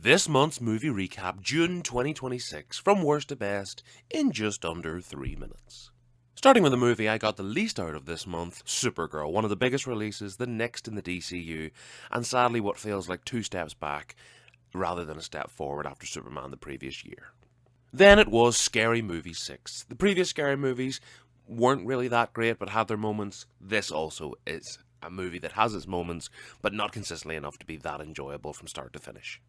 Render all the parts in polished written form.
This month's movie recap, June 2026, from worst to best, in just under 3 minutes. Starting with the movie I got the least out of this month, Supergirl, one of the biggest releases, the next in the DCU, and sadly what feels like 2 steps back, rather than a step forward after Superman the previous year. Then it was Scary Movie 6. The previous Scary Movies weren't really that great, but had their moments. This also is a movie that has its moments, but not consistently enough to be that enjoyable from start to finish.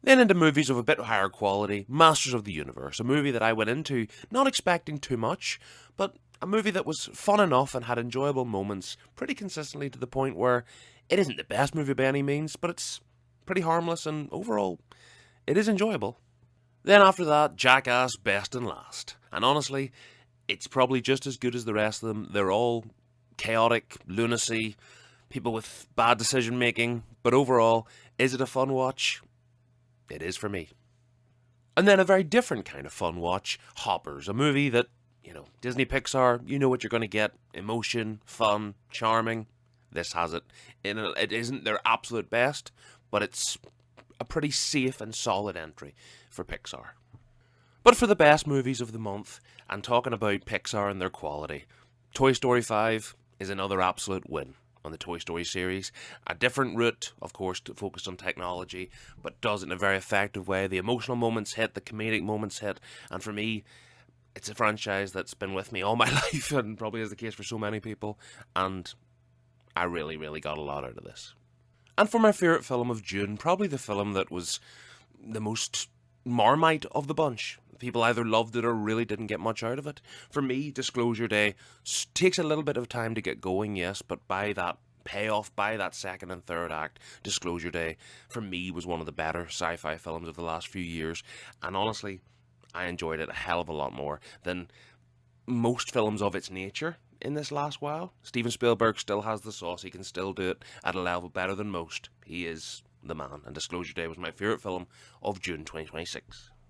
Then into movies of a bit higher quality, Masters of the Universe, a movie that I went into not expecting too much, but a movie that was fun enough and had enjoyable moments pretty consistently to the point where it isn't the best movie by any means, but it's pretty harmless and overall it is enjoyable. Then after that, Jackass Best and Last. And honestly, it's probably just as good as the rest of them. They're all chaotic, lunacy, people with bad decision making, but overall, is it a fun watch? It is for me. And then a very different kind of fun watch, Hoppers, a movie that, Disney Pixar, you know what you're going to get. Emotion, fun, charming. This has it. It isn't their absolute best, but it's a pretty safe and solid entry for Pixar. But for the best movies of the month, and talking about Pixar and their quality, Toy Story 5 is another absolute win on the Toy Story series. A different route, of course, to focus on technology, but does it in a very effective way. The emotional moments hit, the comedic moments hit, and for me, it's a franchise that's been with me all my life, and probably is the case for so many people, and I really, really got a lot out of this. And for my favourite film of June, probably the film that was the most Marmite of the bunch. People either loved it or really didn't get much out of it. For me, Disclosure Day takes a little bit of time to get going, yes, but by that payoff, by that second and third act, Disclosure Day, for me, was one of the better sci-fi films of the last few years. And honestly, I enjoyed it a hell of a lot more than most films of its nature in this last while. Steven Spielberg still has the sauce. He can still do it at a level better than most. He is the man, and Disclosure Day was my favourite film of June 2026.